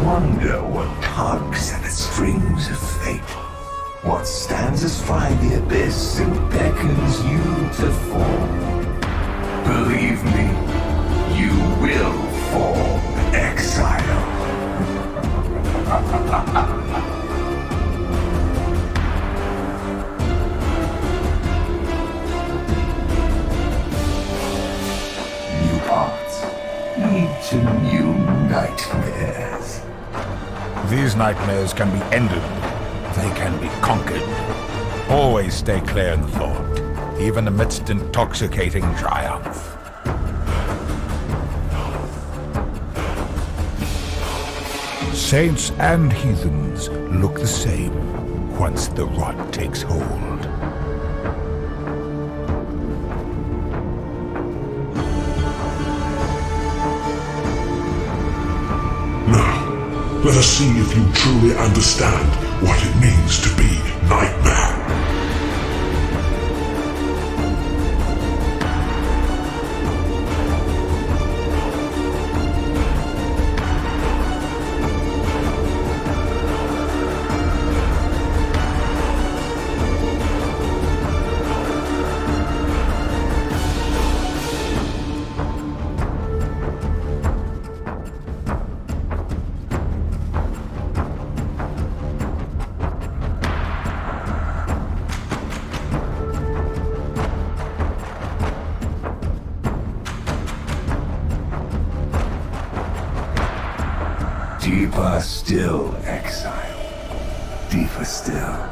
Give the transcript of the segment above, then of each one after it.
Wonder what tugs at the strings of fate. What stands astride the abyss and beckons you to fall. Believe me, you will fall, exile. New paths lead to new nightmares. These nightmares can be ended. They can be conquered. Always stay clear in thought, even amidst intoxicating triumph. Saints and heathens look the same once the rot takes hold. Now, let us see if you truly understand what it means to be Nightmare. Deeper still, exile. Deeper still.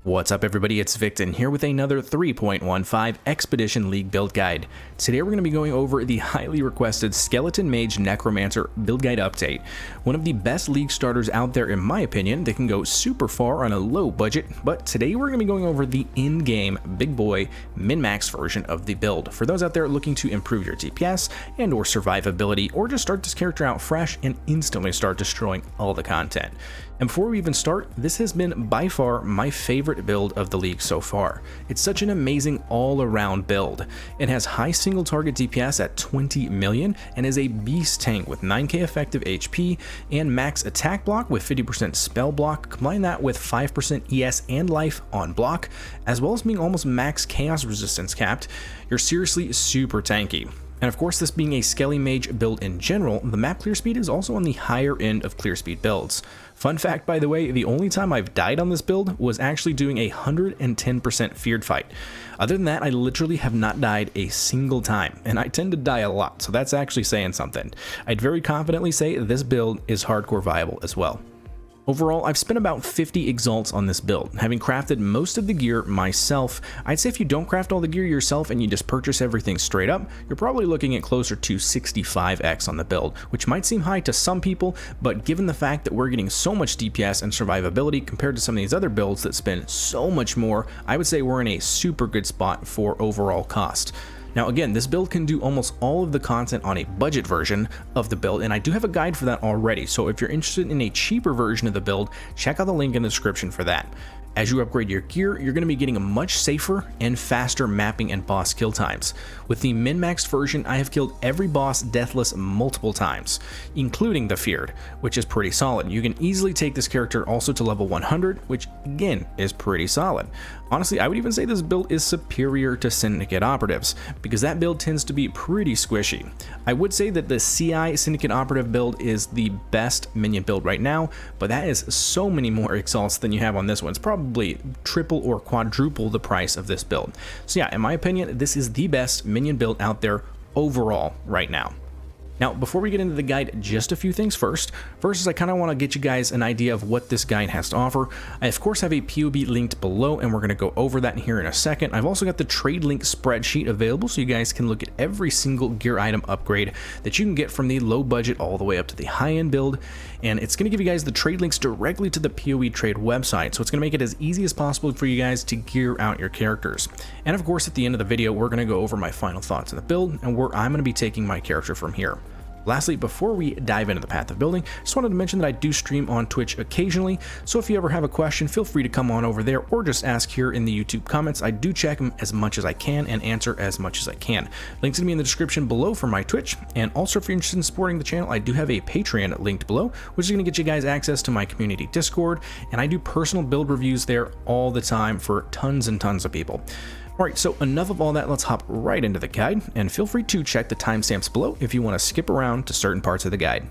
What's up everybody, it's Victon here with another 3.15 Expedition League build guide. Today we're going to be going over the highly requested Skeleton Mage Necromancer build guide update. One of the best league starters out there in my opinion that can go super far on a low budget, but today we're going to be going over the in-game big boy min-max version of the build. For those out there looking to improve your DPS and or survivability, or just start this character out fresh and instantly start destroying all the content. And before we even start, this has been by far my favorite build of the league so far. It's such an amazing all-around build. It has high single target DPS at 20 million and is a beast tank with 9k effective HP and max attack block with 50% spell block. Combine that with 5% ES and life on block, as well as being almost max chaos resistance capped. You're seriously super tanky. And of course, this being a Skelly Mage build in general, the map clear speed is also on the higher end of clear speed builds. Fun fact, by the way, the only time I've died on this build was actually doing a 110% feared fight. Other than that, I literally have not died a single time, and I tend to die a lot, so that's actually saying something. I'd very confidently say this build is hardcore viable as well. Overall, I've spent about 50 exalts on this build, having crafted most of the gear myself. I'd say if you don't craft all the gear yourself and you just purchase everything straight up, you're probably looking at closer to 65x on the build, which might seem high to some people, but given the fact that we're getting so much DPS and survivability compared to some of these other builds that spend so much more, I would say we're in a super good spot for overall cost. Now again, this build can do almost all of the content on a budget version of the build, and I do have a guide for that already, so if you're interested in a cheaper version of the build, check out the link in the description for that. As you upgrade your gear, you're going to be getting a much safer and faster mapping and boss kill times. With the min-maxed version, I have killed every boss deathless multiple times, including the feared, which is pretty solid. You can easily take this character also to level 100, which again is pretty solid. Honestly, I would even say this build is superior to Syndicate Operatives, because that build tends to be pretty squishy. I would say that the CI Syndicate Operative build is the best minion build right now, but that is so many more exalts than you have on this one. It's probably triple or quadruple the price of this build. So yeah, in my opinion, this is the best minion build out there overall right now. Now, before we get into the guide, just a few things first. First is I kind of want to get you guys an idea of what this guide has to offer. I of course have a POB linked below, and we're going to go over that here in a second. I've also got the trade link spreadsheet available, so you guys can look at every single gear item upgrade that you can get from the low budget all the way up to the high end build. And it's going to give you guys the trade links directly to the POE Trade website, so it's going to make it as easy as possible for you guys to gear out your characters. And of course, at the end of the video, we're going to go over my final thoughts on the build and where I'm going to be taking my character from here. Lastly, before we dive into the path of building, just wanted to mention that I do stream on Twitch occasionally, so if you ever have a question, feel free to come on over there or just ask here in the YouTube comments. I do check them as much as I can and answer as much as I can. Links to me in the description below for my Twitch, and also if you're interested in supporting the channel, I do have a Patreon linked below, which is going to get you guys access to my community Discord, and I do personal build reviews there all the time for tons and tons of people. Alright, so enough of all that, let's hop right into the guide, and feel free to check the timestamps below if you want to skip around to certain parts of the guide.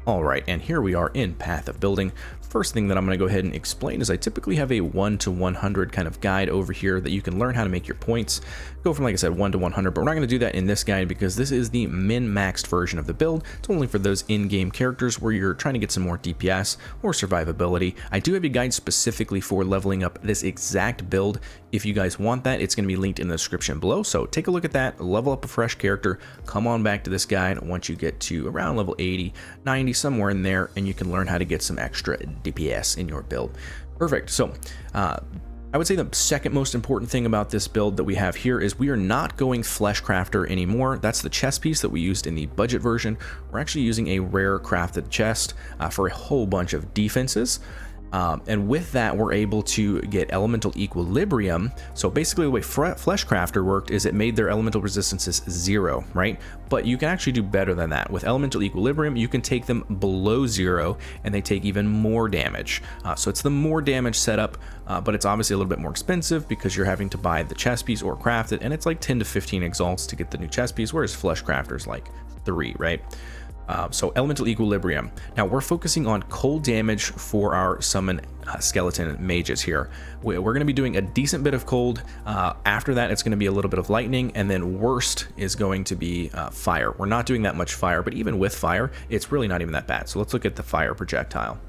Alright, and here we are in Path of Building. First thing that I'm going to go ahead and explain is I typically have a 1 to 100 kind of guide over here that you can learn how to make your points. Go from, like I said, 1 to 100, but we're not going to do that in this guide because this is the min-maxed version of the build. It's only for those in-game characters where you're trying to get some more DPS or survivability. I do have a guide specifically for leveling up this exact build. If you guys want that, it's going to be linked in the description below, so take a look at that, level up a fresh character, come on back to this guide once you get to around level 80, 90, somewhere in there, and you can learn how to get some extra DPS in your build. Perfect. So I would say the second most important thing about this build that we have here is we are not going Flesh Crafter anymore. That's the chest piece that we used in the budget version. We're actually using a rare crafted chest for a whole bunch of defenses. And with that, we're able to get elemental equilibrium. So basically the way Flesh Crafter worked is it made their elemental resistances 0, right? But you can actually do better than that. With elemental equilibrium, you can take them below 0 and they take even more damage. So it's the more damage setup, but it's obviously a little bit more expensive because you're having to buy the chest piece or craft it, and it's like 10 to 15 exalts to get the new chest piece, whereas Flesh Crafter is like 3, right? So elemental equilibrium. Now we're focusing on cold damage for our summon skeleton mages here. We're going to be doing a decent bit of cold. After that, it's going to be a little bit of lightning, and then worst is going to be fire. We're not doing that much fire, but even with fire, it's really not even that bad. So let's look at the fire projectile.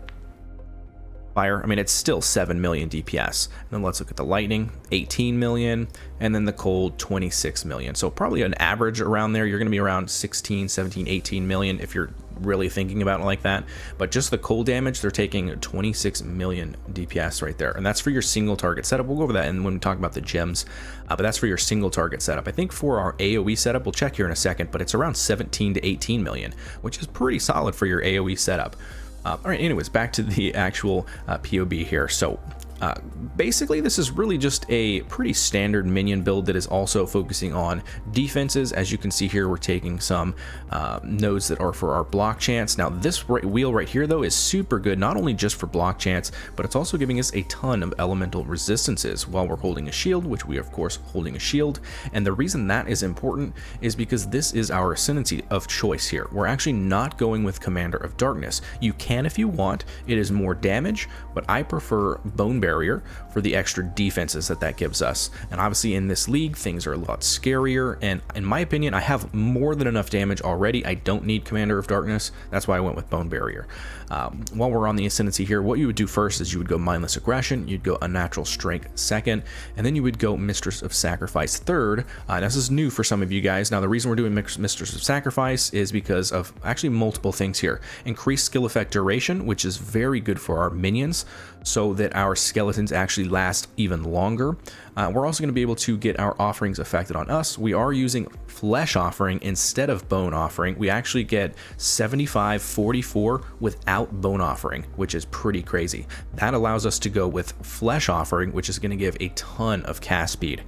Fire, I mean, it's still 7 million DPS. And then let's look at the lightning, 18 million, and then the cold, 26 million. So probably an average around there. You're going to be around 16, 17, 18 million if you're really thinking about it like that. But just the cold damage, they're taking 26 million DPS right there. And that's for your single target setup. We'll go over that and when we talk about the gems, but that's for your single target setup. I think for our AoE setup, we'll check here in a second, but it's around 17 to 18 million, which is pretty solid for your AoE setup. All right, anyways, back to the actual POB here. So basically, this is really just a pretty standard minion build that is also focusing on defenses. As you can see here, we're taking some nodes that are for our block chance. Now, this wheel right here, though, is super good, not only just for block chance, but it's also giving us a ton of elemental resistances while we're holding a shield, which we are, of course, holding a shield. And the reason that is important is because this is our ascendancy of choice here. We're actually not going with Commander of Darkness. You can if you want. It is more damage, but I prefer Bone Barrier for the extra defenses that gives us. And obviously in this league, things are a lot scarier, and in my opinion, I have more than enough damage already. I don't need Commander of Darkness. That's why I went with Bone Barrier. While we're on the ascendancy here, what you would do first is you would go Mindless Aggression, you'd go Unnatural Strength second, and then you would go Mistress of Sacrifice third. This is new for some of you guys. Now, the reason we're doing Mistress of Sacrifice is because of actually multiple things here. Increased skill effect duration, which is very good for our minions, so that our skeletons actually last even longer. We're also going to be able to get our offerings affected on us. We are using Flesh Offering instead of Bone Offering. We actually get 75-44 without Bone Offering, which is pretty crazy. That allows us to go with Flesh Offering, which is going to give a ton of cast speed.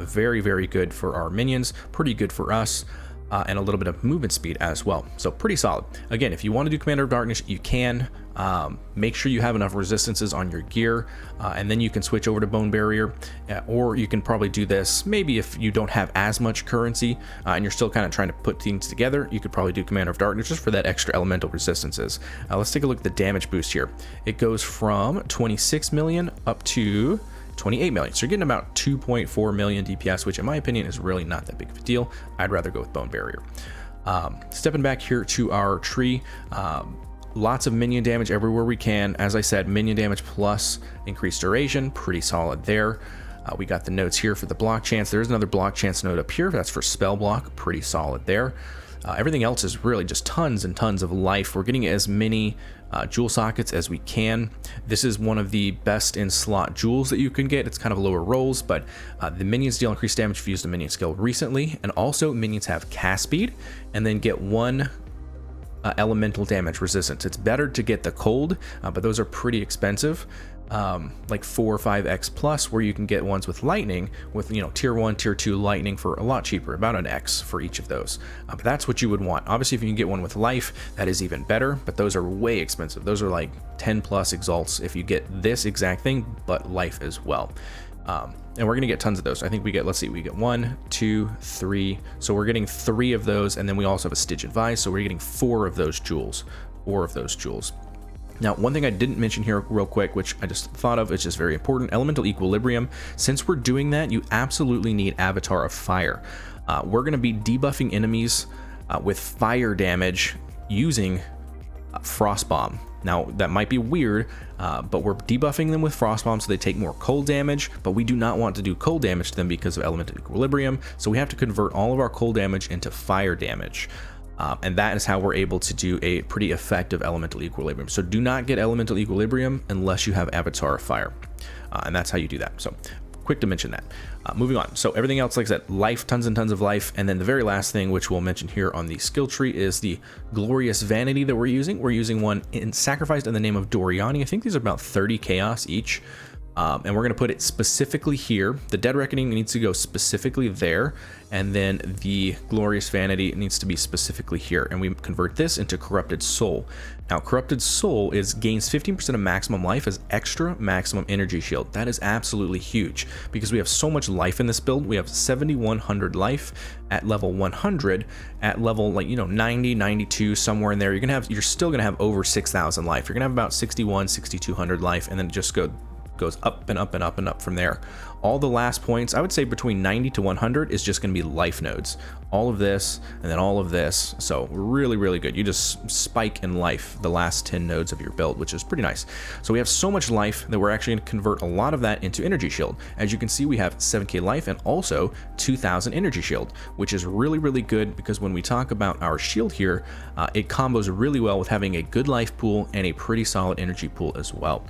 Very, very good for our minions, pretty good for us. And a little bit of movement speed as well. So pretty solid. Again, if you want to do Commander of Darkness, you can. Make sure you have enough resistances on your gear, and then you can switch over to Bone Barrier, or you can probably do this maybe if you don't have as much currency and you're still kind of trying to put things together. You could probably do Commander of Darkness just for that extra elemental resistances. Let's take a look at the damage boost here. It goes from 26 million up to 28 million. So you're getting about 2.4 million DPS, which in my opinion is really not that big of a deal. I'd rather go with Bone Barrier. Stepping back here to our tree, lots of minion damage everywhere we can. As I said, minion damage plus increased duration, pretty solid there. We got the notes here for the block chance. There's another block chance node up here. That's for spell block, pretty solid there. Everything else is really just tons and tons of life. We're getting as many jewel sockets as we can. This is one of the best in slot jewels that you can get. It's kind of lower rolls, but the minions deal increased damage if you used a minion skill recently, and also minions have cast speed and then get 1 elemental damage resistance. It's better to get the cold, but those are pretty expensive. Like 4 or 5x plus, where you can get ones with lightning with, you know, tier 1, tier 2 lightning for a lot cheaper, about an X for each of those. But that's what you would want. Obviously, if you can get one with life, that is even better, but those are way expensive. Those are like 10 plus exalts if you get this exact thing, but life as well. And we're gonna get tons of those. I think we get, let's see, we get 1, 2, 3. So we're getting 3 of those, and then we also have a Stygian Vise, so we're getting 4 of those jewels. 4 of those jewels. Now, one thing I didn't mention here real quick, which I just thought of, it's just very important, elemental equilibrium. Since we're doing that, you absolutely need Avatar of Fire. We're gonna be debuffing enemies with fire damage using Frost Bomb. Now, that might be weird, but we're debuffing them with Frost Bomb so they take more cold damage, but we do not want to do cold damage to them because of elemental equilibrium, so we have to convert all of our cold damage into fire damage. And that is how we're able to do a pretty effective elemental equilibrium. So do not get elemental equilibrium unless you have Avatar of Fire. And that's how you do that. So quick to mention that. Moving on. So everything else, like I said, life, tons and tons of life. And then the very last thing, which we'll mention here on the skill tree, is the Glorious Vanity that we're using. We're using one sacrificed in the name of Doriani. I think these are about 30 chaos each. And we're going to put it specifically here. The Dead Reckoning needs to go specifically there, and then the Glorious Vanity needs to be specifically here, and we convert this into Corrupted Soul. Now, Corrupted Soul gains 15% of maximum life as extra maximum energy shield. That is absolutely huge because we have so much life in this build. We have 7,100 life at level 100. At level, like, you know, 90, 92, somewhere in there, you're still gonna have over 6,000 life. You're gonna have about 61, 6,200 life, and then it just goes up and up and up and up from there. All the last points, I would say between 90 to 100 is just going to be life nodes. All of this and then all of this. So really, really good. You just spike in life the last 10 nodes of your build, which is pretty nice. So we have so much life that we're actually going to convert a lot of that into energy shield. As you can see, we have 7k life and also 2,000 energy shield, which is really, really good because when we talk about our shield here, it combos really well with having a good life pool and a pretty solid energy pool as well.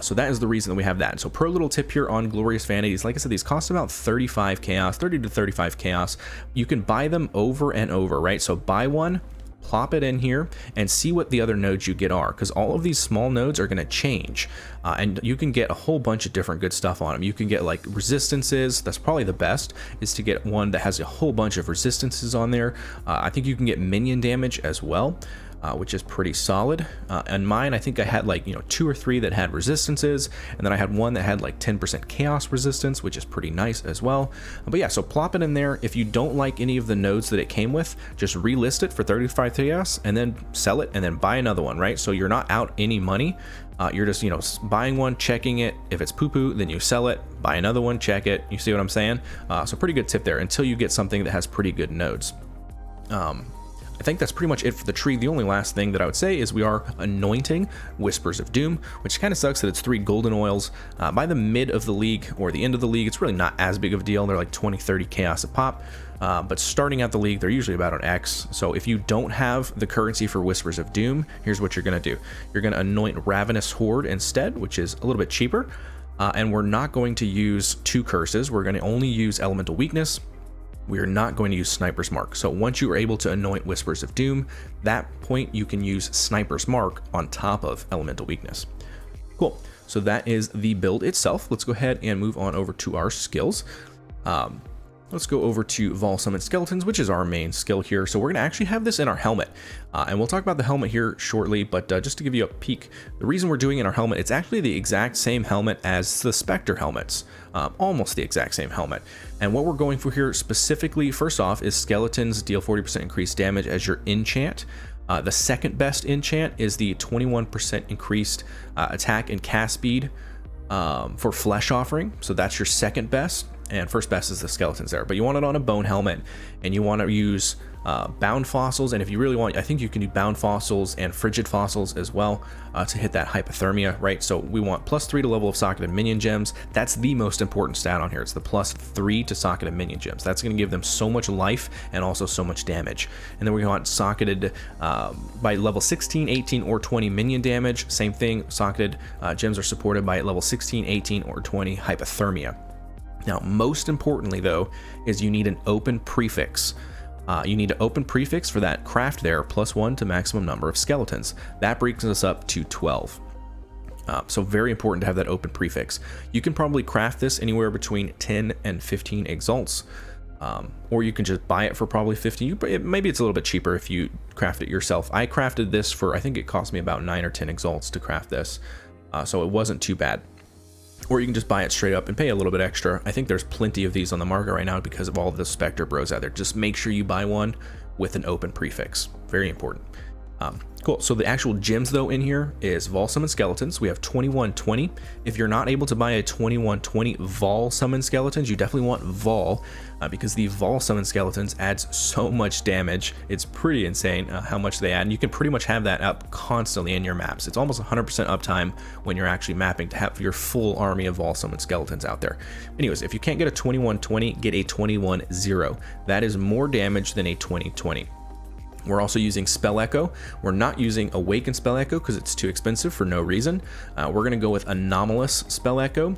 So that is the reason that we have that. So pro little tip here on Glorious Vanities, like I said, these cost about 35 chaos, 30 to 35 chaos. You can buy them over and over, right? So buy one, plop it in here, and see what the other nodes you get are, because all of these small nodes are going to change, and you can get a whole bunch of different good stuff on them. You can get like resistances. That's probably the best, is to get one that has a whole bunch of resistances on there. I think you can get minion damage as well, which is pretty solid. And mine, I think I had like, 2 or 3 that had resistances, and then I had one that had like 10% chaos resistance, which is pretty nice as well. But yeah, so plop it in there. If you don't like any of the nodes that it came with, just relist it for 35 chaos and then sell it and then buy another one, right? So you're not out any money. You're just, buying one, checking it. If it's poo-poo, then you sell it, buy another one, check it. You see what I'm saying? So pretty good tip there until you get something that has pretty good nodes. I think that's pretty much it for the tree. The only last thing that I would say is we are anointing Whispers of Doom, which kind of sucks that it's 3 golden oils. By the mid of the league or the end of the league, it's really not as big of a deal. They're like 20, 30 chaos a pop. But starting out the league, they're usually about an X. So if you don't have the currency for Whispers of Doom, here's what you're going to do. You're going to anoint Ravenous Horde instead, which is a little bit cheaper. And we're not going to use 2 curses. We're going to only use Elemental Weakness. We are not going to use Sniper's Mark. So once you are able to anoint Whispers of Doom, that point you can use Sniper's Mark on top of Elemental Weakness. Cool. So that is the build itself. Let's go ahead and move on over to our skills. Let's go over to Vol Summon Skeletons, which is our main skill here. So we're going to actually have this in our helmet. And we'll talk about the helmet here shortly, but just to give you a peek, the reason we're doing it in our helmet, it's actually the exact same helmet as the Spectre helmets. Almost the exact same helmet. And what we're going for here specifically, first off, is Skeletons deal 40% increased damage as your enchant. The second best enchant is the 21% increased attack and cast speed for Flesh Offering. So that's your second best. and first best is the skeletons there. But you want it on a bone helmet, and you want to use bound fossils, and if you really want, I think you can do bound fossils and frigid fossils as well to hit that hypothermia, right? So we want +3 to level of socketed minion gems. That's the most important stat on here. It's the +3 to socketed minion gems. That's going to give them so much life and also so much damage. And then we want socketed by level 16, 18, or 20 minion damage. Same thing, socketed gems are supported by level 16, 18, or 20 hypothermia. Now, most importantly though, is you need an open prefix. You need to open prefix for that craft there, +1 to maximum number of skeletons. That brings us up to 12. So very important to have that open prefix. You can probably craft this anywhere between 10 and 15 exalts, or you can just buy it for probably 50. Maybe it's a little bit cheaper if you craft it yourself. I crafted this for, I think it cost me about 9 or 10 exalts to craft this, so it wasn't too bad. Or you can just buy it straight up and pay a little bit extra. I think there's plenty of these on the market right now because of all of the Spectre bros out there. Just make sure you buy one with an open prefix. Very important. Cool. So the actual gems though in here is Vol Summon Skeletons. We have 2120. If you're not able to buy a 2120 Vol Summon Skeletons, you definitely want Vol because the Vol Summon Skeletons adds so much damage. It's pretty insane how much they add, and you can pretty much have that up constantly in your maps. It's almost 100% uptime when you're actually mapping to have your full army of Vol Summon Skeletons out there. Anyways, if you can't get a 2120, get a 21-0. That is more damage than a 2020. We're also using Spell Echo. We're not using Awaken Spell Echo because it's too expensive for no reason. We're going to go with Anomalous Spell Echo.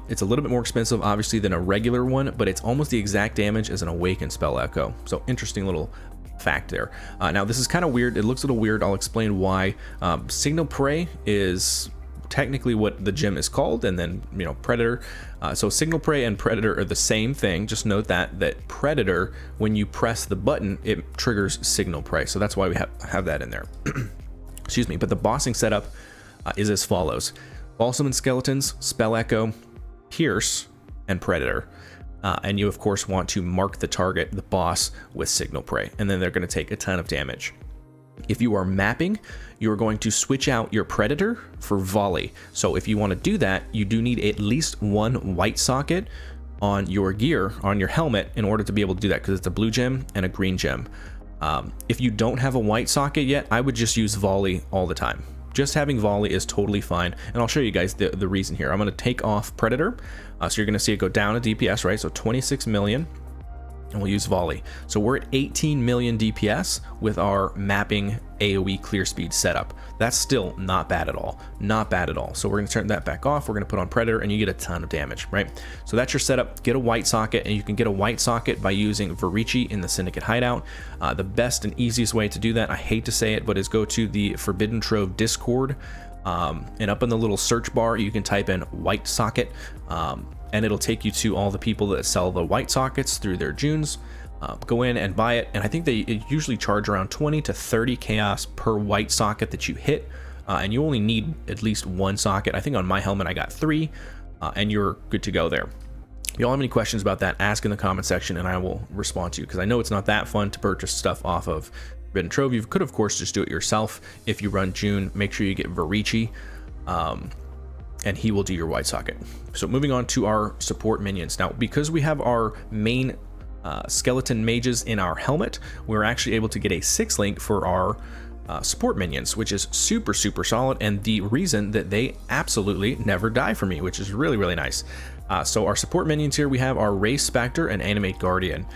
It's a little bit more expensive, obviously, than a regular one, but it's almost the exact damage as an Awakened Spell Echo. So interesting little fact there. Now, this is kind of weird. It looks a little weird. I'll explain why. Signal Prey is technically what the gem is called, and then Predator. So Signal Prey and Predator are the same thing. Just note that Predator, when you press the button, it triggers Signal Prey. So that's why we have that in there. Excuse me. But the bossing setup is as follows: Vol Summon Skeletons, Spell Echo, Pierce, and Predator. And you of course want to mark the target, the boss, with Signal Prey, and then they're going to take a ton of damage. If you are mapping, you're going to switch out your Predator for Volley. So if you want to do that, you do need at least one white socket on your gear, on your helmet, in order to be able to do that, because it's a blue gem and a green gem. If you don't have a white socket yet, I would just use Volley all the time. Just having Volley is totally fine, and I'll show you guys the reason here. I'm going to take off Predator, so you're going to see it go down a DPS, right? So 26 million. And we'll use Volley. So we're at 18 million DPS with our mapping AoE clear speed setup. That's still not bad at all. Not bad at all. So we're going to turn that back off. We're going to put on Predator, and you get a ton of damage, right? So that's your setup. Get a white socket, and you can get a white socket by using Varici in the Syndicate Hideout. The best and easiest way to do that, I hate to say it, but is go to the Forbidden Trove Discord, and up in the little search bar, you can type in white socket, and it'll take you to all the people that sell the white sockets through their Junes. Go in and buy it, and I think they usually charge around 20 to 30 chaos per white socket that you hit, and you only need at least one socket. I think on my helmet I got 3, and you're good to go there. If y'all have any questions about that, ask in the comment section and I will respond to you, because I know it's not that fun to purchase stuff off of Forbidden Trove. You could of course just do it yourself. If you run June, make sure you get Varici, and he will do your white socket. So moving on to our support minions. Now, because we have our main skeleton mages in our helmet, we're actually able to get a 6 link for our support minions, which is super solid, and the reason that they absolutely never die for me, which is really nice. So our support minions here, we have our Race Spectre and Animate Guardian.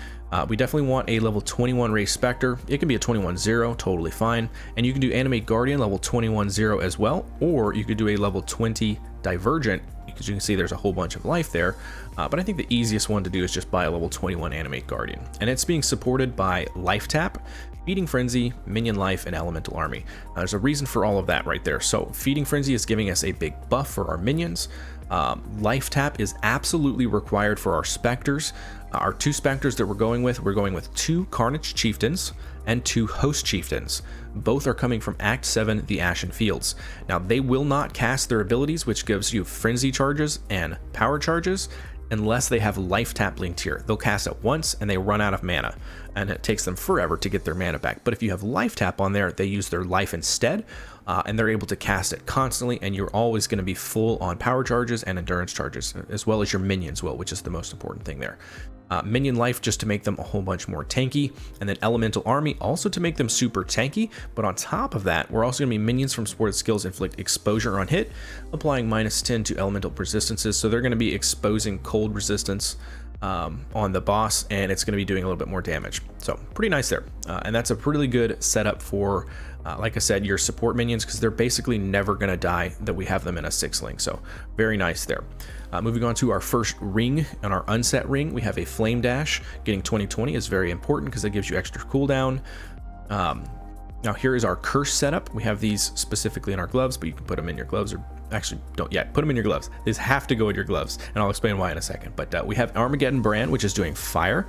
We definitely want a level 21 Race Spectre. It can be a 21-0, totally fine. And you can do Animate Guardian level 21-0 as well, or you could do a level 20 Divergent, because you can see there's a whole bunch of life there. But I think the easiest one to do is just buy a level 21 Animate Guardian. And it's being supported by Life Tap, Feeding Frenzy, Minion Life, and Elemental Army. There's a reason for all of that right there. So Feeding Frenzy is giving us a big buff for our minions. Life Tap is absolutely required for our Spectres. Our 2 Spectres that we're going with 2 Carnage Chieftains and 2 Host Chieftains. Both are coming from Act 7, the Ashen Fields. Now, they will not cast their abilities, which gives you Frenzy charges and Power charges, unless they have Life Tap linked here. They'll cast it once and they run out of mana. and it takes them forever to get their mana back. But if you have life tap on there, they use their life instead, and they're able to cast it constantly, and you're always going to be full on power charges and endurance charges, as well as your minions will, which is the most important thing there. Minion life just to make them a whole bunch more tanky, and then elemental army also to make them super tanky. But on top of that, we're also going to be minions from supported skills inflict exposure on hit, applying -10 to elemental resistances. So they're going to be exposing cold resistance on the boss, and it's going to be doing a little bit more damage. So pretty nice there, and that's a really good setup for like I said, your support minions, because they're basically never going to die that we have them in a 6-link. So very nice there. Moving on to our first ring and our unset ring, we have a flame dash. Getting 20/20 is very important because it gives you extra cooldown. Now here is our curse setup. We have these specifically in our gloves, but you can put them in your gloves, or actually don't yet put them in your gloves. These have to go in your gloves, and I'll explain why in a second. But we have Armageddon Brand, which is doing fire.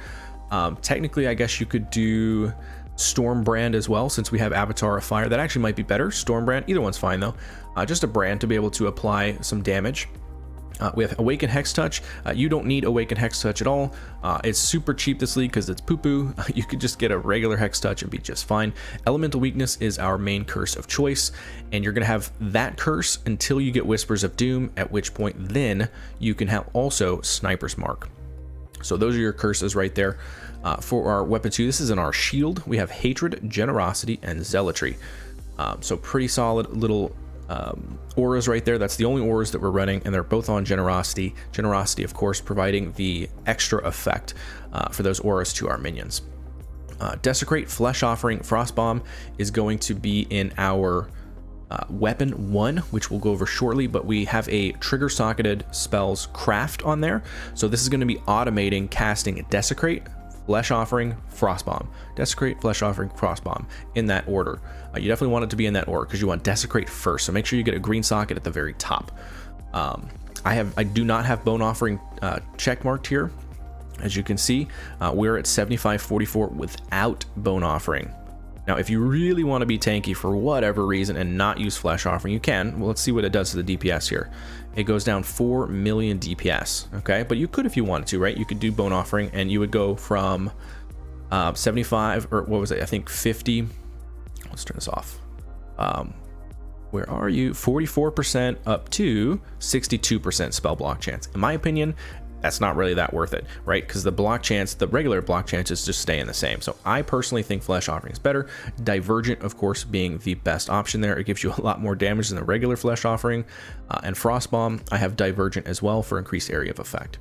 Technically, I guess you could do Storm Brand as well, since we have Avatar of Fire. That actually might be better. Storm Brand, either one's fine though. Just a brand to be able to apply some damage. We have Awaken Hex Touch. You don't need Awaken Hex Touch at all. It's super cheap this league because it's poo-poo. You could just get a regular Hex Touch and be just fine. Elemental Weakness is our main curse of choice, and you're going to have that curse until you get Whispers of Doom, at which point then you can have also Sniper's Mark. So those are your curses right there. For our weapon 2, this is in our shield. We have Hatred, Generosity, and Zealotry. So pretty solid little auras right there. That's the only auras that we're running, and they're both on Generosity. Generosity, of course, providing the extra effect for those auras to our minions. Desecrate, Flesh Offering, Frostbomb is going to be in our weapon 1, which we'll go over shortly, but we have a trigger socketed spells craft on there. So this is going to be automating casting Desecrate, Flesh Offering, Frostbomb. Desecrate, Flesh Offering, Frostbomb, in that order. You definitely want it to be in that order because you want Desecrate first, so make sure you get a green socket at the very top. I do not have Bone Offering check marked here. As you can see, we're at 75-44 without Bone Offering. Now, if you really want to be tanky for whatever reason and not use Flesh Offering, you can. Well, let's see what it does to the DPS here. It goes down 4 million DPS, okay? But you could if you wanted to, right? You could do Bone Offering, and you would go from 75, or what was it? I think 50. Let's turn this off. Where are you? 44% up to 62% spell block chance. In my opinion, that's not really that worth it, right? Because the block chance, the regular block chance is just staying the same. So I personally think Flesh Offering is better. Divergent, of course, being the best option there. It gives you a lot more damage than the regular Flesh Offering. And Frostbomb, I have Divergent as well for increased area of effect.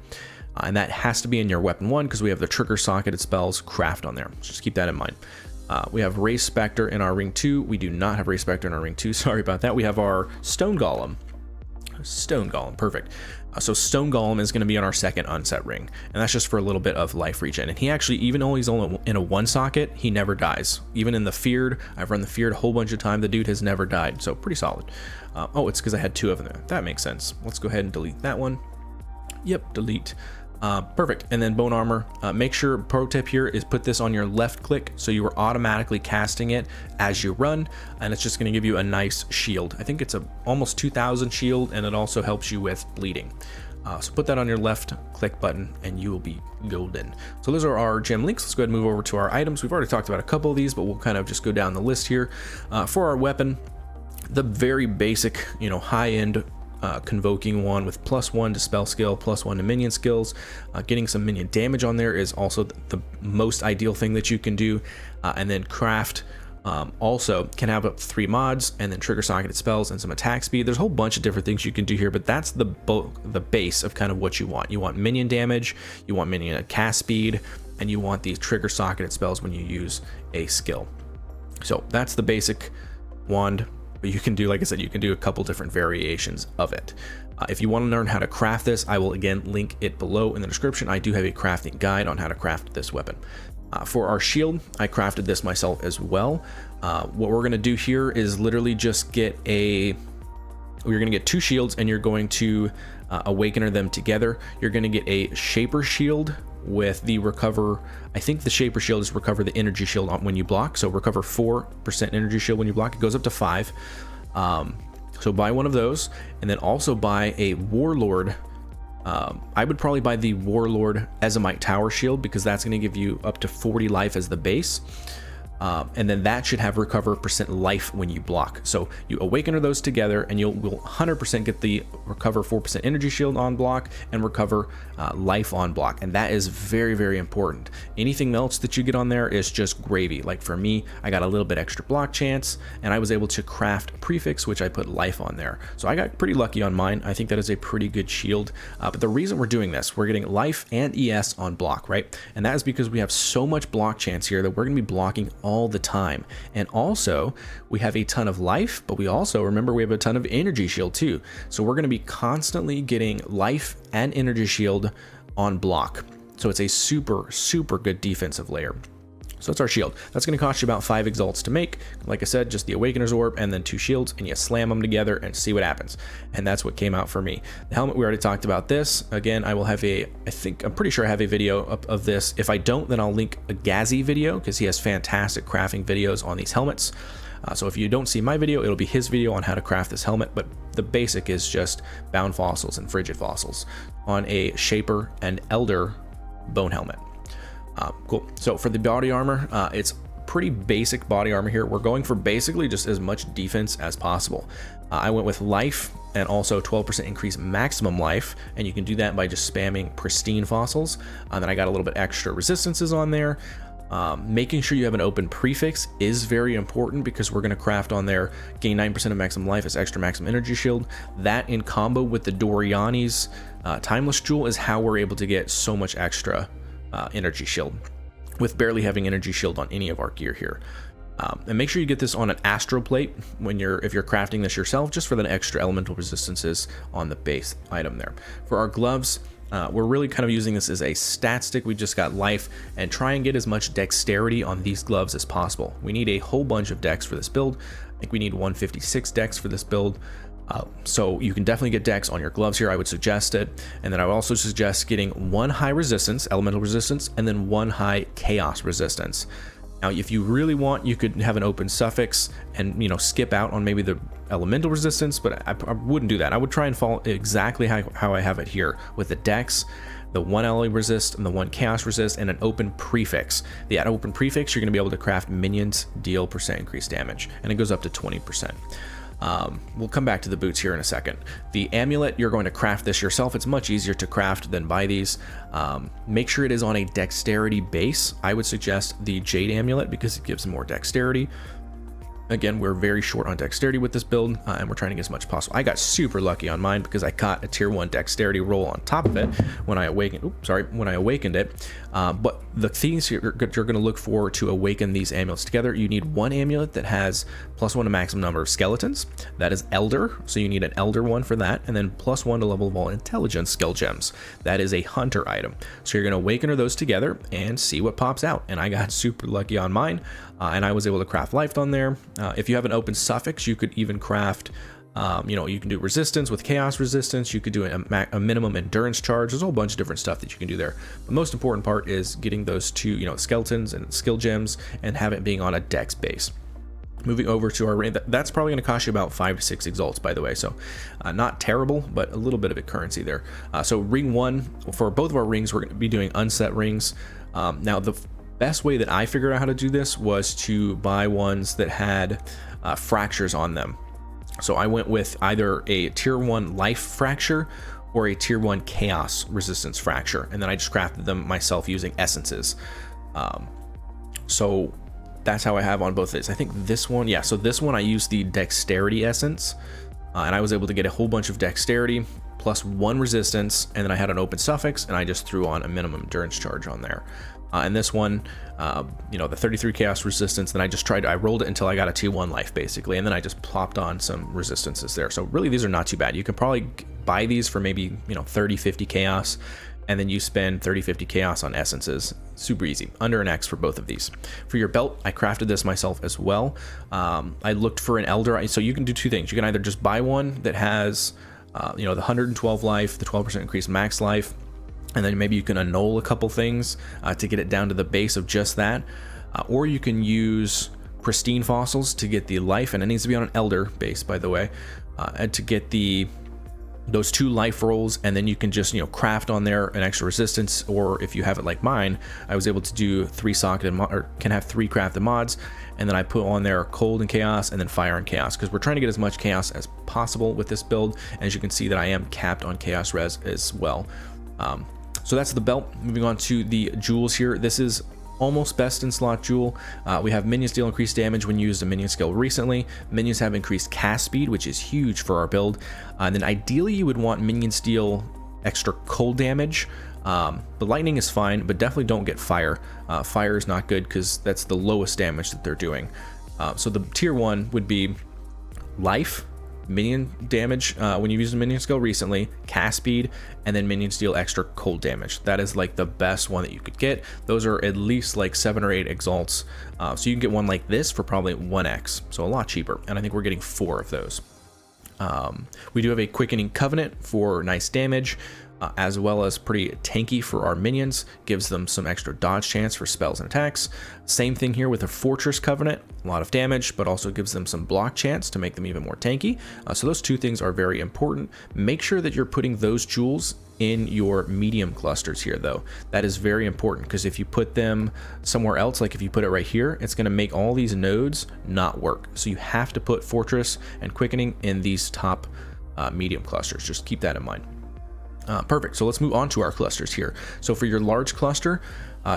And that has to be in your weapon 1 because we have the trigger socketed spells craft on there. Just keep that in mind. We have Raise Spectre in our ring 2. We do not have Raise Spectre in our ring 2. Sorry about that. We have our Stone Golem. Stone Golem, perfect. So Stone Golem is going to be on our second unset ring, and that's just for a little bit of life regen. And he actually, even though he's only in a 1 socket, he never dies. Even in the Feared, I've run the Feared a whole bunch of time, the dude has never died, so pretty solid. Oh, it's because I had 2 of them there. That makes sense. Let's go ahead and delete that one. Yep, delete. Perfect. And then Bone Armor, make sure, pro tip here is put this on your left click so you are automatically casting it as you run, and it's just going to give you a nice shield. I think it's a almost 2000 shield, and it also helps you with bleeding. So put that on your left click button and you will be golden. So those are our gem links. Let's go ahead and move over to our items. We've already talked about a couple of these, but we'll kind of just go down the list here. For our weapon, the very basic, high-end convoking one with +1 to spell skill, +1 to minion skills. Getting some minion damage on there is also the most ideal thing that you can do. And then craft also can have up to 3 mods, and then trigger socketed spells and some attack speed. There's a whole bunch of different things you can do here, but that's the base of kind of what you want. You want minion damage, you want minion cast speed, and you want these trigger socketed spells when you use a skill. So that's the basic wand. But you can do, like I said, you can do a couple different variations of it. If you want to learn how to craft this, I will again link it below in the description. I do have a crafting guide on how to craft this weapon. For our shield, I crafted this myself as well. What we're going to do here is literally just get we're going to get 2 shields, and you're going to awakener them together. You're going to get a Shaper Shield with the recover. I think the Shaper Shield is recover the energy shield when you block. So recover 4% energy shield when you block. It goes up to 5. So buy one of those, and then also buy a Warlord I would probably buy the Warlord Ezomite Tower Shield, because that's going to give you up to 40 life as the base. And then that should have recover % life when you block. So you awakener those together and you'll 100% get the recover 4% energy shield on block and recover life on block. And that is very, very important. Anything else that you get on there is just gravy. Like for me, I got a little bit extra block chance and I was able to craft a prefix, which I put life on there. So I got pretty lucky on mine. I think that is a pretty good shield. But the reason we're doing this, we're getting life and ES on block, right? And that is because we have so much block chance here that we're going to be blocking all the time. And also we have a ton of life, but we also, remember, we have a ton of energy shield too. So we're going to be constantly getting life and energy shield on block. So it's a super, super good defensive layer. So that's our shield. That's going to cost you about 5 exalts to make. Like I said, just the Awakener's Orb and then 2 shields, and you slam them together and see what happens. And that's what came out for me. The helmet, we already talked about this. Again, I will have I'm pretty sure I have a video of this. If I don't, then I'll link a Gazi video, because he has fantastic crafting videos on these helmets. So if you don't see my video, it'll be his video on how to craft this helmet, but the basic is just bound fossils and frigid fossils on a Shaper and Elder bone helmet. Cool. So for the body armor, it's pretty basic body armor here. We're going for basically just as much defense as possible. I went with life and also 12% increase maximum life, and you can do that by just spamming pristine fossils. And then I got a little bit extra resistances on there. Making sure you have an open prefix is very important, because we're going to craft on there gain 9% of maximum life as extra maximum energy shield. That in combo with the Doriani's timeless jewel is how we're able to get so much extra energy shield, with barely having energy shield on any of our gear here. And make sure you get this on an astro plate if you're crafting this yourself, just for the extra elemental resistances on the base item there. For our gloves, we're really kind of using this as a stat stick. We just got life, and try and get as much dexterity on these gloves as possible. We need a whole bunch of dex for this build. I think we need 156 dex for this build. So you can definitely get dex on your gloves here. I would suggest it. And then I would also suggest getting 1 high resistance, elemental resistance, and then 1 high chaos resistance. Now, if you really want, you could have an open suffix and, skip out on maybe the elemental resistance, but I wouldn't do that. I would try and follow exactly how I have it here, with the dex, the 1 LA resist, and the 1 chaos resist, and an open prefix. The open prefix, you're going to be able to craft minions deal % increased damage, and it goes up to 20%. We'll come back to the boots here in a second. The amulet, you're going to craft this yourself. It's much easier to craft than buy these. Make sure it is on a dexterity base. I would suggest the jade amulet, because it gives more dexterity. Again, we're very short on dexterity with this build, and we're trying to get as much as possible. I got super lucky on mine, because I caught a tier 1 dexterity roll on top of it when I awakened it. But the things you're going to look for to awaken these amulets together, you need 1 amulet that has +1 to maximum number of skeletons. That is Elder, so you need an Elder one for that, and then +1 to level of all intelligence skill gems. That is a hunter item. So you're going to awaken those together and see what pops out. And I got super lucky on mine. And I was able to craft life on there. If you have an open suffix, you could even craft, you can do resistance with chaos resistance. You could do a minimum endurance charge. There's a whole bunch of different stuff that you can do there. The most important part is getting those 2, skeletons and skill gems, and have it being on a dex base. Moving over to our ring, that's probably going to cost you about 5 to 6 exalts, by the way. So not terrible, but a little bit of a currency there. So ring 1, for both of our rings, we're going to be doing unset rings. Now the best way that I figured out how to do this was to buy ones that had fractures on them. So I went with either a tier 1 life fracture or a tier 1 chaos resistance fracture, and then I just crafted them myself using essences. So that's how I have on both of these. I think this one, so this one I used the dexterity essence, and I was able to get a whole bunch of dexterity +1 resistance, and then I had an open suffix, and I just threw on a minimum endurance charge on there. And this one, the 33 chaos resistance, then I rolled it until I got a T1 life, basically, and then I just plopped on some resistances there. So really, these are not too bad. You can probably buy these for maybe 30-50 chaos, and then you spend 30-50 chaos on essences. Super easy, under an X for both of these. For your belt, I crafted this myself as well. I looked for an Elder, so you can do 2 things. You can either just buy one that has the 112 life, the 12% increased max life, and then maybe you can annul a couple things to get it down to the base of just that, or you can use pristine fossils to get the life, and it needs to be on an Elder base, by the way, and to get the those 2 life rolls, and then you can just, you know, craft on there an extra resistance, or if you have it like mine, I was able to do 3 socketed or can have 3 crafted mods, and then I put on there cold and chaos and then fire and chaos, because we're trying to get as much chaos as possible with this build. And as you can see that I am capped on chaos res as well. So that's the belt. Moving on to the jewels here. This is almost best in slot jewel. We have minions deal increased damage when used a minion skill recently. Minions have increased cast speed, which is huge for our build. And then ideally you would want minions deal extra cold damage. The lightning is fine, but definitely don't get fire. Fire is not good because that's the lowest damage that they're doing. So the tier 1 would be life, minion damage when you use a minion skill recently, cast speed, and then minions deal extra cold damage. That is like the best one that you could get. Those are at least like 7 or 8 exalts. So you can get one like this for probably 1x, so a lot cheaper. And I think we're getting 4 of those. We do have a quickening covenant for nice damage. As well as pretty tanky for our minions, gives them some extra dodge chance for spells and attacks. Same thing here with a fortress covenant, a lot of damage, but also gives them some block chance to make them even more tanky. So those 2 things are very important. Make sure that you're putting those jewels in your medium clusters here though. That is very important, because if you put them somewhere else, like if you put it right here, it's going to make all these nodes not work. So you have to put fortress and quickening in these top medium clusters. Just keep that in mind. Perfect. So let's move on to our clusters here. So for your large cluster,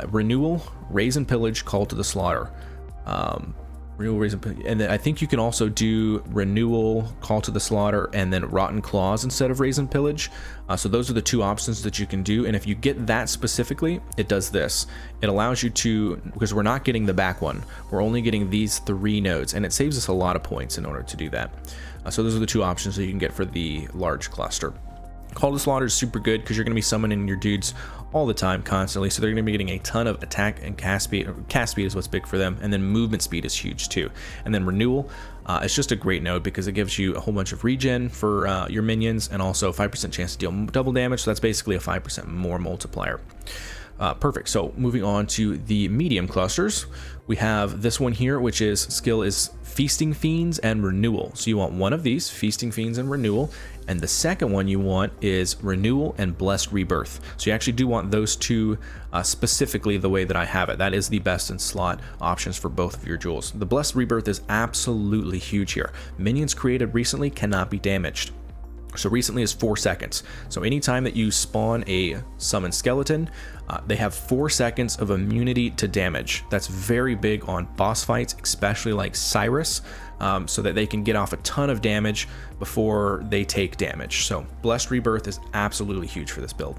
renewal, raise and pillage, call to the slaughter. Renewal, raise and pillage. And then I think you can also do renewal, call to the slaughter, and then rotten claws instead of raise and pillage. So those are the 2 options that you can do. And if you get that specifically, it does this. It allows you to, because we're not getting the back one, we're only getting these 3 nodes, and it saves us a lot of points in order to do that. So those are the 2 options that you can get for the large cluster. Call to Slaughter is super good because you're going to be summoning your dudes all the time, constantly, so they're going to be getting a ton of attack and cast speed. Cast speed is what's big for them, and then movement speed is huge too. And then Renewal, it's just a great node because it gives you a whole bunch of regen for your minions, and also 5% chance to deal double damage, so that's basically a 5% more multiplier. Perfect. So moving on to the medium clusters, we have this one here, which is skill is Feasting Fiends and Renewal. So you want one of these, Feasting Fiends and Renewal, and the second one you want is Renewal and Blessed Rebirth. So you actually do want those 2 specifically the way that I have it. That is the best in slot options for both of your jewels. The Blessed Rebirth is absolutely huge here. Minions created recently cannot be damaged. So recently is 4 seconds. So anytime that you spawn a summoned skeleton, they have 4 seconds of immunity to damage. That's very big on boss fights, especially like Cyrus, so that they can get off a ton of damage before they take damage. So Blessed Rebirth is absolutely huge for this build.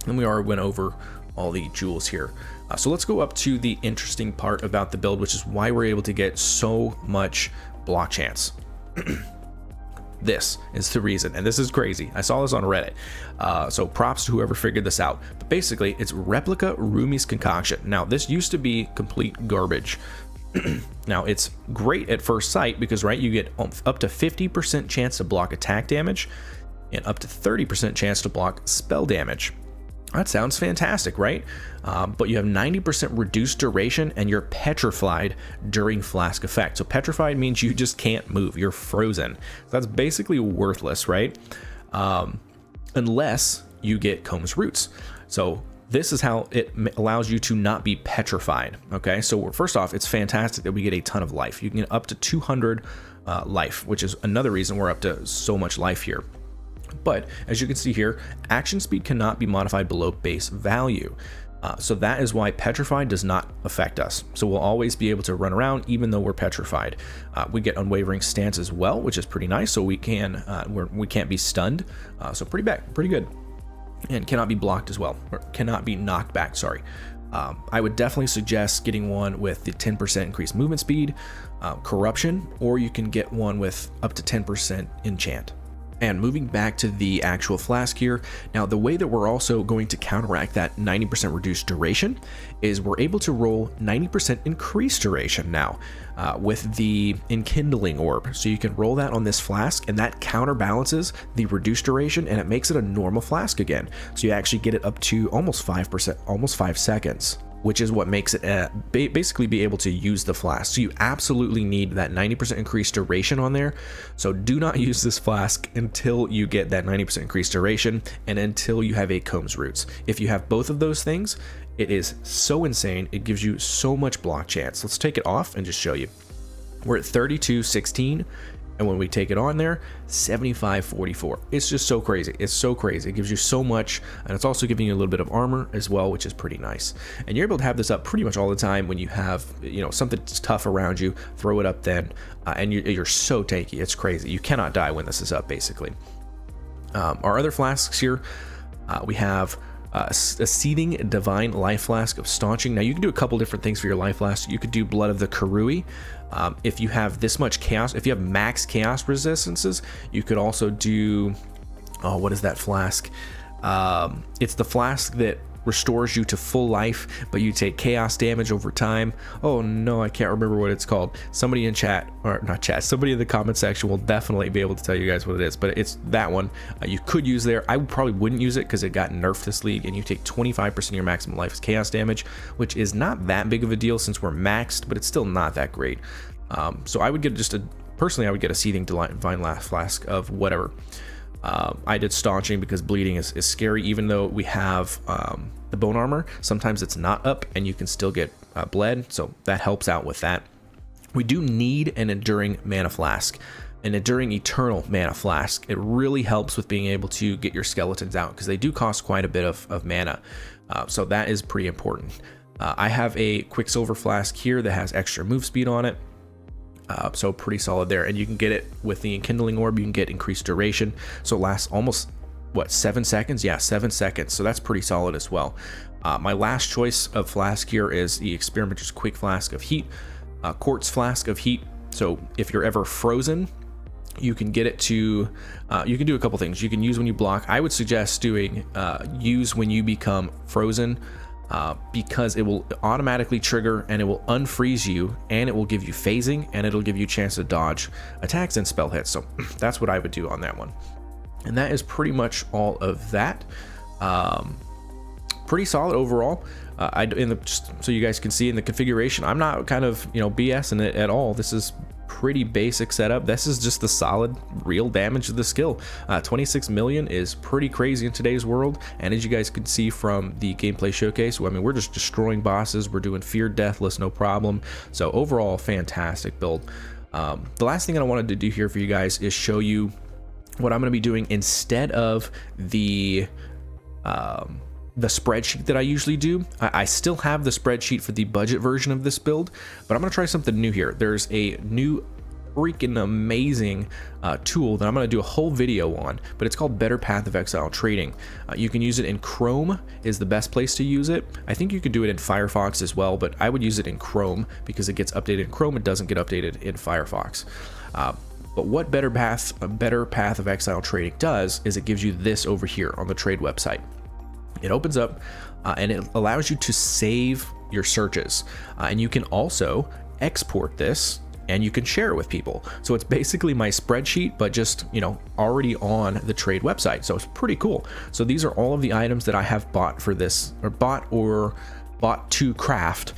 And we already went over all the jewels here. So let's go up to the interesting part about the build, which is why we're able to get so much block chance. This is the reason, and this is crazy. I saw this on Reddit, so props to whoever figured this out. But basically, it's Replica Rumi's Concoction. Now, this used to be complete garbage. Now, it's great at first sight because, right, you get up to 50% chance to block attack damage and up to 30% chance to block spell damage. That sounds fantastic, right? But you have 90% reduced duration and you're petrified during flask effect. So petrified means you just can't move, you're frozen. So that's basically worthless, right? Unless you get Comb's Roots. So this is how it allows you to not be petrified, okay? So first off, it's fantastic that we get a ton of life. You can get up to 200 life, which is another reason we're up to so much life here. But as you can see here, action speed cannot be modified below base value. So that is why petrified does not affect us. So we'll always be able to run around even though we're petrified. We get unwavering stance as well, which is pretty nice. So we can't be stunned. So pretty good. And cannot be blocked as well, or cannot be knocked back, sorry. I would definitely suggest getting one with the 10% increased movement speed, corruption, or you can get one with up to 10% enchant. And moving back to the actual flask here, now the way that we're also going to counteract that 90% reduced duration is we're able to roll 90% increased duration now with the enkindling orb. So you can roll that on this flask and that counterbalances the reduced duration and it makes it a normal flask again. So you actually get it up to almost 5%, almost 5 seconds. which is what makes it basically be able to use the flask. So you absolutely need that 90% increased duration on there. So do not use this flask until you get that 90% increased duration and until you have 8 combs roots. If you have both of those things, it is so insane. It gives you so much block chance. Let's take it off and just show you. We're at 32.16. And when we take it on there, 75.44. It's just so crazy. It's so crazy. It gives you so much, and it's also giving you a little bit of armor as well, which is pretty nice. And you're able to have this up pretty much all the time when you have, you know, something tough around you. Throw it up then, and you're so tanky. It's crazy. You cannot die when this is up, basically. Our other flasks here, we have a seething divine life flask of staunching. Now you can do a couple different things for your life flask. You could do blood of the Karui. If you have this much chaos, if you have max chaos resistances, you could also do, oh, what is that flask? It's the flask that restores you to full life, but you take chaos damage over time. Oh no, I can't remember what it's called. Somebody in chat, or not chat, somebody in the comment section will definitely be able to tell you guys what it is, but it's that one. You could use there. I probably wouldn't use it because it got nerfed this league, and you take 25% of your maximum life as chaos damage, which is not that big of a deal since we're maxed, but it's still not that great. So I would get just personally, I would get a seething divine last flask of whatever. I did staunching because bleeding is scary, even though we have the bone armor. Sometimes it's not up and you can still get bled, so that helps out with that. We do need an enduring mana flask, an enduring eternal mana flask. It really helps with being able to get your skeletons out because they do cost quite a bit of mana, so that is pretty important. I have a quicksilver flask here that has extra move speed on it. So pretty solid there, and you can get it with the enkindling orb. You can get increased duration, so it lasts almost, what, 7 seconds? Yeah, 7 seconds, so that's pretty solid as well. My last choice of flask here is the experimenter's quick flask of heat, quartz flask of heat. So if you're ever frozen, you can get it to you can do a couple things. You can use when you block. I would suggest doing use when you become frozen, because it will automatically trigger and it will unfreeze you, and it will give you phasing, and it'll give you a chance to dodge attacks and spell hits. So that's what I would do on that one. And that is pretty much all of that. Pretty solid overall. Just so you guys can see in the configuration, I'm not kind of, you know, BSing it at all. This is pretty basic setup. This is just the solid real damage of the skill. 26 million is pretty crazy in today's world, and as you guys can see from the gameplay showcase, I mean, we're just destroying bosses. We're doing fear deathless, no problem. So overall, fantastic build. The last thing that I wanted to do here for you guys is show you what I'm going to be doing instead of the spreadsheet that I usually do. I still have the spreadsheet for the budget version of this build, but I'm going to try something new here. There's a new freaking amazing tool that I'm going to do a whole video on, but it's called Better POE Trading. You can use it in Chrome, is the best place to use it. I think you could do it in Firefox as well, but I would use it in Chrome because it gets updated in Chrome. It doesn't get updated in Firefox. But what Better POE Trading does is it gives you this over here on the trade website. It opens up and it allows you to save your searches, and you can also export this and you can share it with people. So it's basically my spreadsheet, but just, you know, already on the trade website. So it's pretty cool. So these are all of the items that I have bought for this, or bought to craft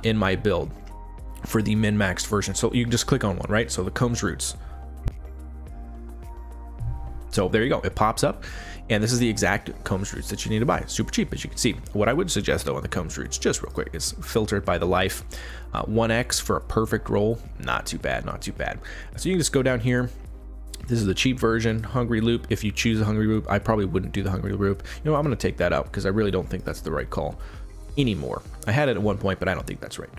in my build for the min-maxed version. So you can just click on one, right? So the combs roots. So there you go, it pops up, and this is the exact combs roots that you need to buy. Super cheap, as you can see. What I would suggest though on the combs roots, just real quick, is filter it by the life. 1x for a perfect roll, not too bad, not too bad. So you can just go down here. This is the cheap version, hungry loop. If you choose a hungry loop, I probably wouldn't do the hungry loop. You know, I'm gonna take that out because I really don't think that's the right call anymore. I had it at one point, but I don't think that's right.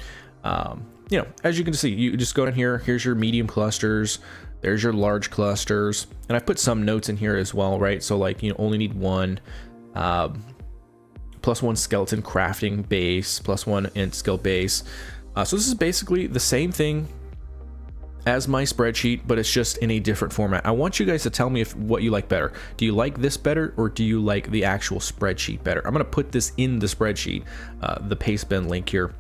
You know, as you can see, you just go down here. Here's your medium clusters. There's your large clusters, and I put some notes in here as well, right? So like, you only need one, +1 skeleton crafting base, +1 int skill base. So this is basically the same thing as my spreadsheet, but it's just in a different format. I want you guys to tell me what you like better. Do you like this better, or do you like the actual spreadsheet better? I'm gonna put this in the spreadsheet, the paste bin link here.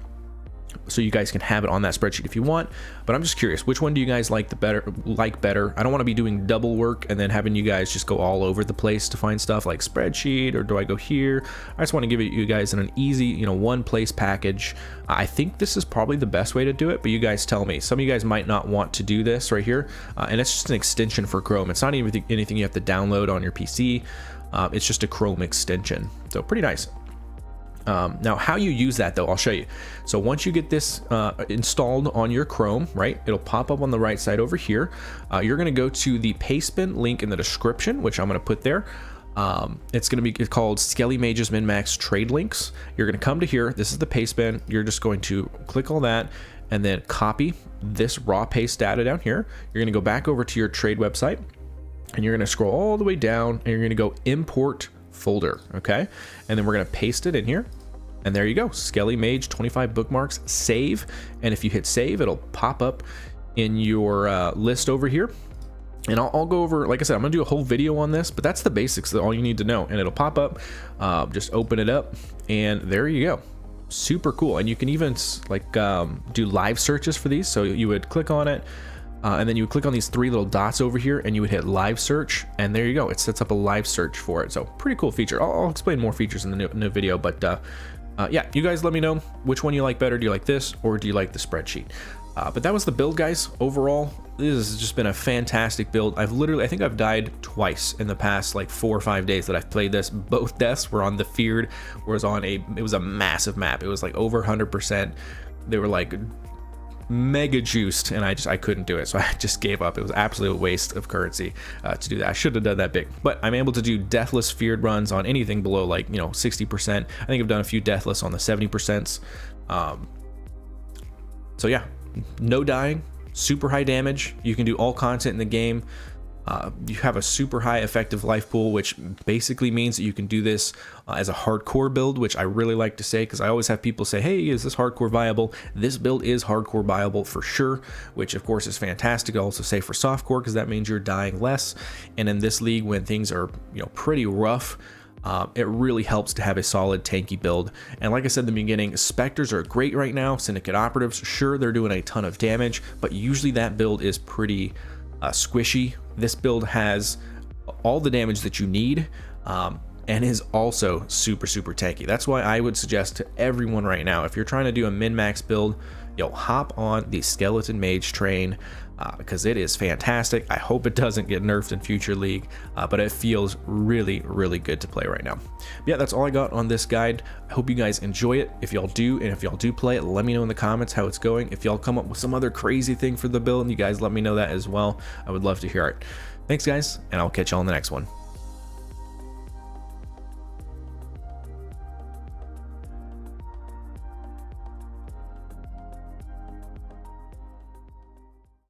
so you guys can have it on that spreadsheet if you want. But I'm just curious, which one do you guys like better? I don't want to be doing double work and then having you guys just go all over the place to find stuff like spreadsheet, or do I go here? I just want to give it you guys in an easy, you know, one place package. I think this is probably the best way to do it, but you guys tell me. Some of you guys might not want to do this right here, and it's just an extension for Chrome. It's not even anything you have to download on your PC. It's just a Chrome extension, so pretty nice. Now how you use that though, I'll show you. So once you get this installed on your Chrome, right, it'll pop up on the right side over here. You're going to go to the paste bin link in the description, which I'm going to put there. It's going to be called Skelly Mage's Min-Max Trade Links. You're going to come to here. This is the paste bin. You're just going to click all that and then copy this raw paste data down here. You're going to go back over to your trade website and you're going to scroll all the way down and you're going to go import folder. Okay, and then we're going to paste it in here, and there you go. Skelly Mage 25 bookmarks. Save, and if you hit save, it'll pop up in your list over here. And I'll go over, like I said, I'm gonna do a whole video on this, but that's the basics, all you need to know. And it'll pop up. Just open it up, and there you go. Super cool. And you can even like do live searches for these. So you would click on it, and then you would click on these three little dots over here, and you would hit live search, and there you go. It sets up a live search for it. So pretty cool feature. I'll explain more features in the new video, but yeah, you guys let me know which one you like better. Do you like this, or do you like the spreadsheet? But that was the build, guys. Overall, this has just been a fantastic build. I think I've died twice in the past like 4 or 5 days that I've played this. Both deaths were on the Feared, it was a massive map. It was like over 100%. They were like mega juiced, and I couldn't do it, so I just gave up. It was absolute waste of currency to do that. I should have done that big, but I'm able to do deathless Feared runs on anything below like 60%. I think I've done a few deathless on the 70%. So yeah, no dying, super high damage. You can do all content in the game. You have a super high effective life pool, which basically means that you can do this as a hardcore build, which I really like to say, because I always have people say, hey, is this hardcore viable? This build is hardcore viable for sure, which of course is fantastic. I also say for softcore, because that means you're dying less. And in this league, when things are pretty rough, it really helps to have a solid tanky build. And like I said in the beginning, Spectres are great right now. Syndicate Operatives, sure, they're doing a ton of damage, but usually that build is pretty squishy. This build has all the damage that you need, and is also super tanky. That's why I would suggest to everyone right now, if you're trying to do a min-max build, hop on the Skeleton Mage train, because it is fantastic. I hope it doesn't get nerfed in future league, but it feels really good to play right now. But yeah, that's all I got on this guide. I hope you guys enjoy it. If y'all do, and if y'all do play it, let me know in the comments how it's going. If y'all come up with some other crazy thing for the build, you guys let me know that as well. I would love to hear it. Thanks guys, and I'll catch y'all in the next one.